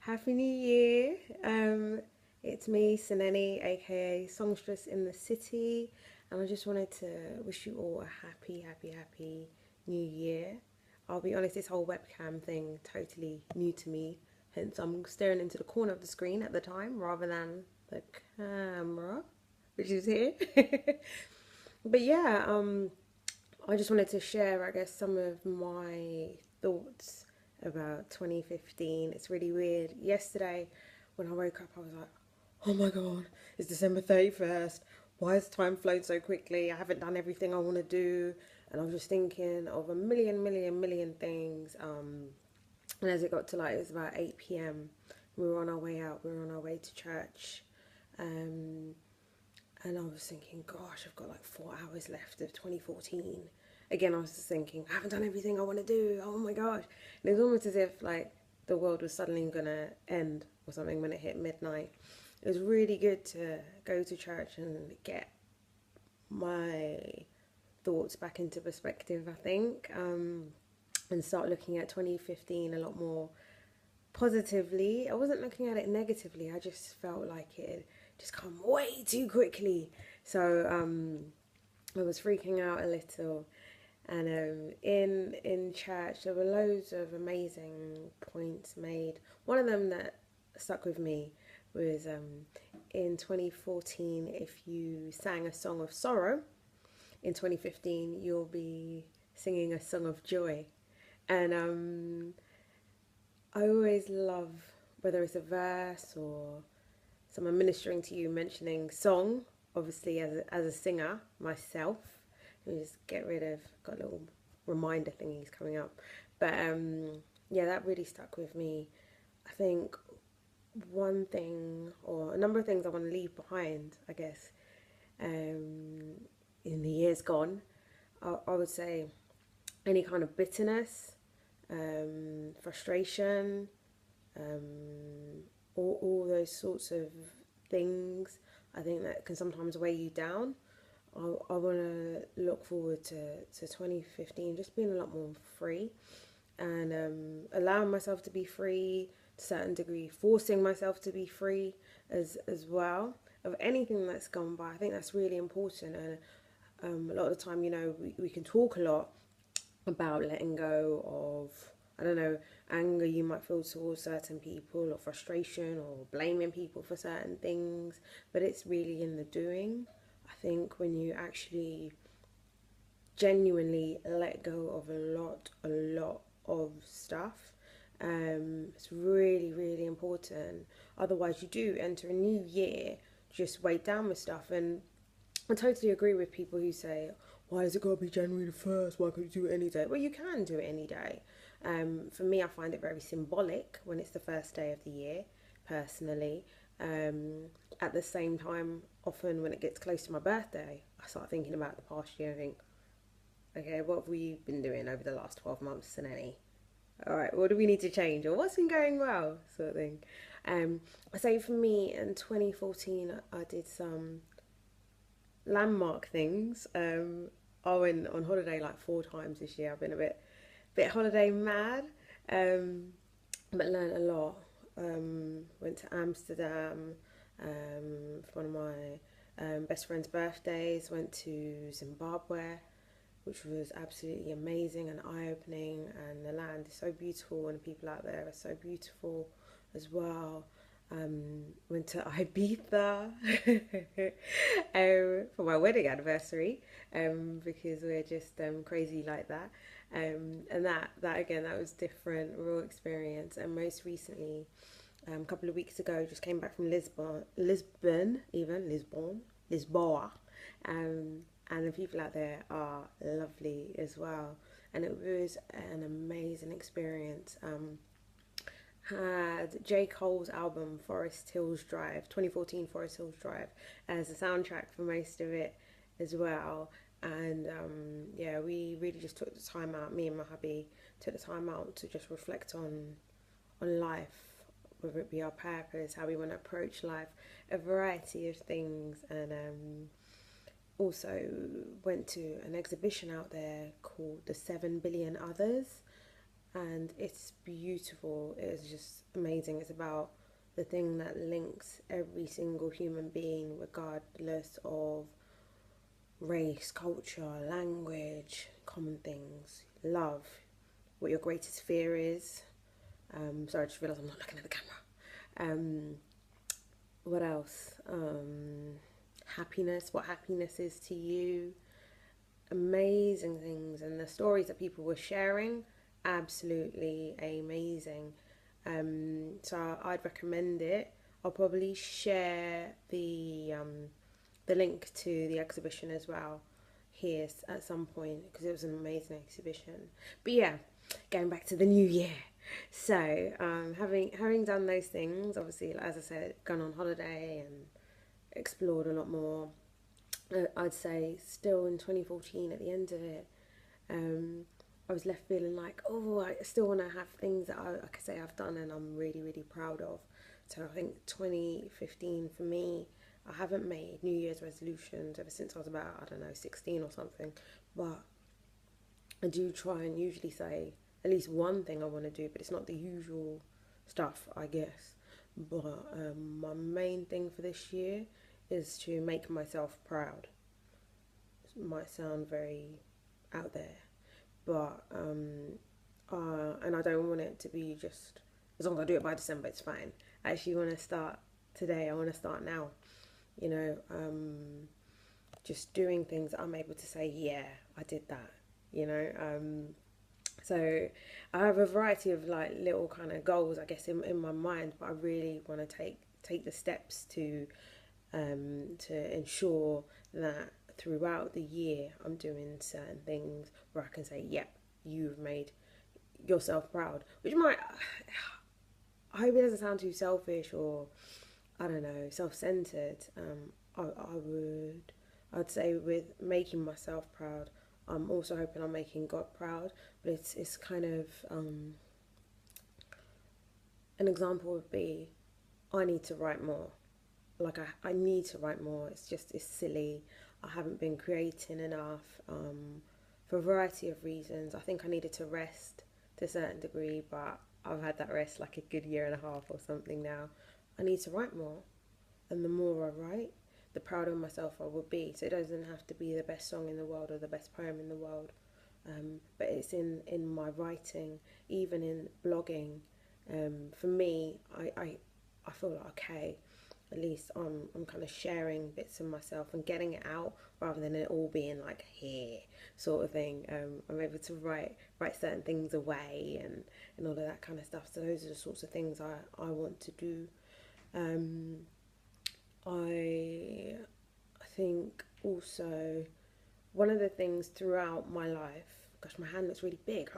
Happy New Year. It's me, Sineni, aka Songstress in the City, and I just wanted to wish you all a happy New Year. I'll be honest, this whole webcam thing totally new to me, hence I'm staring into the corner of the screen at the time rather than the camera, which is here. But yeah, I just wanted to share, I guess, some of my thoughts about 2015. It's really weird. Yesterday, when I woke up, I was like, oh my God, it's December 31st. Why has time flown so quickly? I haven't done everything I want to do. And I was just thinking of a million things. And as it got to like, it was about 8 p.m., we were on our way out, we were on our way to church. Um, and I was thinking, gosh, I've got like 4 hours left of 2014. Again, I was just thinking, I haven't done everything I want to do. Oh my gosh. And it was almost as if like the world was suddenly going to end or something when it hit midnight. It was really good to go to church and get my thoughts back into perspective, I think, and start looking at 2015 a lot more positively. I wasn't looking at it negatively. I just felt like it had just come way too quickly. So I was freaking out a little. And in church, there were loads of amazing points made. One of them that stuck with me was in 2014, if you sang a song of sorrow, in 2015, you'll be singing a song of joy. And I always love, whether it's a verse or someone ministering to you mentioning song, obviously as a singer myself. Let me just get rid of, got a little reminder thingies coming up. But yeah, that really stuck with me. I think one thing, or a number of things I want to leave behind, I guess, in the years gone, I would say any kind of bitterness, frustration, all those sorts of things, I think that can sometimes weigh you down. I want to look forward to 2015 just being a lot more free and allowing myself to be free to a certain degree, forcing myself to be free as well of anything that's gone by. I think that's really important. And a lot of the time, we can talk a lot about letting go of, I don't know, anger you might feel towards certain people, or frustration, or blaming people for certain things, but it's really in the doing. I think when you actually genuinely let go of a lot of stuff, it's really important. Otherwise, you do enter a new year just weighed down with stuff. And I totally agree with people who say, why has it got to be January the 1st? Why can't you do it any day? Well, you can do it any day. For me, I find it very symbolic when it's the first day of the year, personally. At the same time, often when it gets close to my birthday, I start thinking about the past year and think, okay, what have we been doing over the last 12 months and any? All right, what do we need to change, or what's been going well, sort of thing. I say for me in 2014, I did some landmark things. I went on holiday like 4 times this year. I've been a bit holiday mad, but learned a lot. Went to Amsterdam for one of my best friend's birthdays. Went to Zimbabwe, which was absolutely amazing and eye-opening. And the land is so beautiful, and the people out there are so beautiful as well. Went to Ibiza for my wedding anniversary, because we're just crazy like that. And that again, that was different, real experience. And most recently, a couple of weeks ago, just came back from Lisboa, and the people out there are lovely as well. And it was an amazing experience. Had J. Cole's album Forest Hills Drive, 2014 Forest Hills Drive, as a soundtrack for most of it as well. And yeah, we really just took the time out, me and my hubby took the time out to just reflect on life, whether it be our purpose, how we want to approach life, a variety of things. And also went to an exhibition out there called The 7 Billion Others. and it's beautiful. It's just amazing. It's about the thing that links every single human being, regardless of race, culture, language, common things, love, what your greatest fear is. Sorry, I just realised I'm not looking at the camera. What else? Happiness, what happiness is to you. Amazing things, and the stories that people were sharing, absolutely amazing. So I'd recommend it. I'll probably share the link to the exhibition as well here at some point, because it was an amazing exhibition. But yeah, going back to the new year. So having done those things, obviously, as I said, gone on holiday and explored a lot more. I'd say still in 2014, at the end of it, I was left feeling like, oh, I still want to have things that I could say I've done and I'm really, really proud of. So I think 2015 for me, I haven't made New Year's resolutions ever since I was about, I don't know, 16 or something. But I do try and usually say at least one thing I want to do, but it's not the usual stuff, I guess. But my main thing for this year is to make myself proud. It might sound very out there, but and I don't want it to be just as long as I do it by December, it's fine. I actually want to start today. I want to start now. You know, just doing things that I'm able to say, yeah, I did that. You know, so I have a variety of like little kind of goals, I guess, in my mind, but I really want to take the steps to ensure that throughout the year I'm doing certain things where I can say, yep, you've made yourself proud. Which might, I hope it doesn't sound too selfish or, I don't know, self-centered. I'd say with making myself proud, I'm also hoping I'm making God proud. But it's kind of, an example would be, I need to write more. Like I need to write more. It's silly. I haven't been creating enough, for a variety of reasons. I think I needed to rest to a certain degree, but I've had that rest like a good year and a half or something now. I need to write more, and the more I write, the prouder of myself I will be. So it doesn't have to be the best song in the world or the best poem in the world, but it's in my writing, even in blogging. For me, I feel like, okay, at least I'm kind of sharing bits of myself and getting it out rather than it all being like here sort of thing. I'm able to write certain things away and all of that kind of stuff. So those are the sorts of things I want to do. I think also one of the things throughout my life, gosh, my hand looks really big,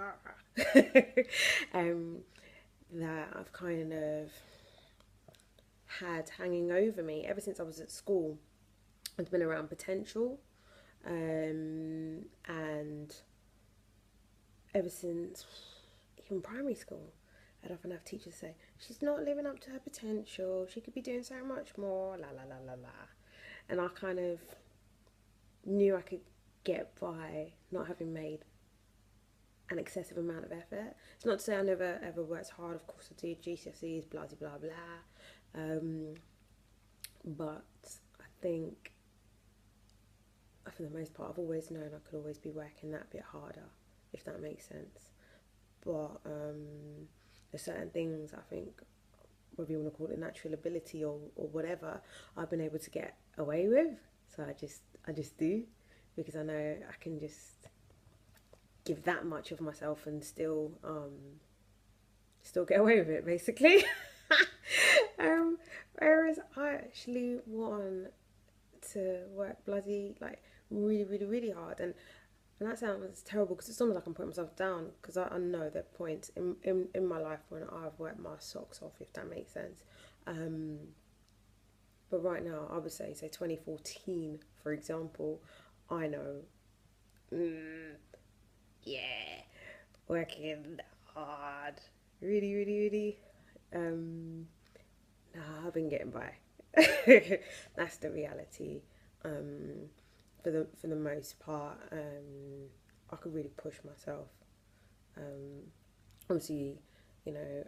that I've kind of had hanging over me ever since I was at school. It's been around potential, and ever since even primary school, I'd often have teachers say, she's not living up to her potential, she could be doing so much more, la la la la la. And I kind of knew I could get by not having made an excessive amount of effort. It's not to say I never ever worked hard, of course I did, GCSEs, blah blah blah blah. But I think for the most part I've always known I could always be working that bit harder, if that makes sense. But there's certain things I think, whether you want to call it natural ability or whatever, I've been able to get away with. So I just do, because I know I can just give that much of myself and still get away with it, basically. Whereas I actually want to work bloody like really really really hard, and that sounds terrible because it's almost like I'm putting myself down, because I know there are points in my life when I've worked my socks off, if that makes sense. But right now I would say 2014 for example, I know, yeah, working hard, really really really. Nah, I've been getting by. That's the reality. For the most part, I could really push myself. Obviously, you know,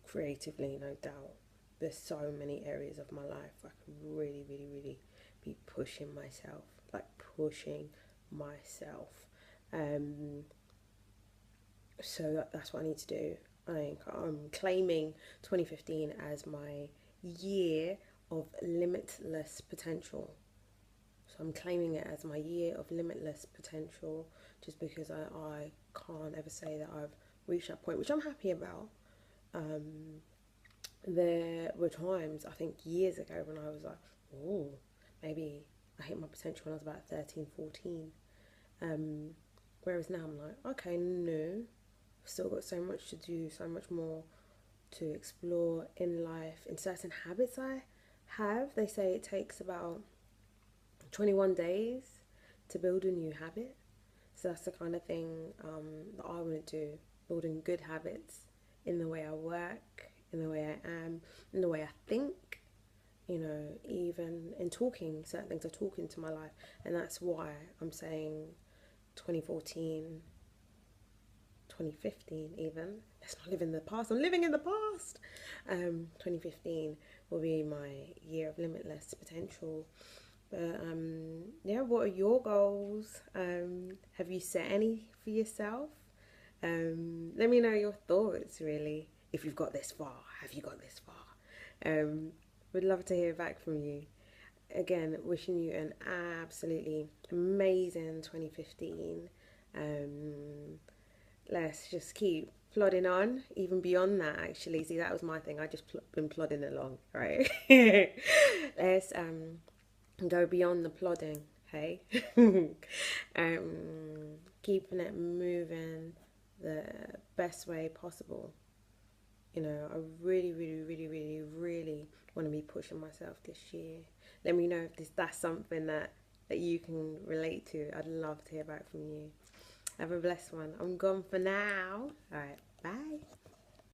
creatively, no doubt, there's so many areas of my life where I can really, really, really be pushing myself, like pushing myself. Um, so that's what I need to do. I'm claiming 2015 as my year of limitless potential. So I'm claiming it as my year of limitless potential just because I can't ever say that I've reached that point, which I'm happy about. Um, there were times, I think years ago, when I was like, oh, maybe I hit my potential when I was about 13, 14. Um, Whereas now I'm like, okay, no, I've still got so much to do, so much more to explore in life. In certain habits I have, they say it takes about 21 days to build a new habit. So that's the kind of thing that I want to do, building good habits in the way I work, in the way I am, in the way I think, you know, even in talking, certain things I talk into my life. And that's why I'm saying 2014, 2015 even. Let's not live in the past. I'm living in the past. 2015 will be my year of limitless potential. But yeah, what are your goals? Have you set any for yourself? Let me know your thoughts, really. If you've got this far, have you got this far? Would love to hear back from you. Again, wishing you an absolutely amazing 2015. Let's just keep plodding on, even beyond that, actually. See, that was my thing. I just been plodding along, right? Let's go beyond the plodding, hey? Keeping it moving the best way possible. You know, I really, really, really, really, really want to be pushing myself this year. Let me know if that's something that you can relate to. I'd love to hear back from you. Have a blessed one. I'm gone for now. All right, bye.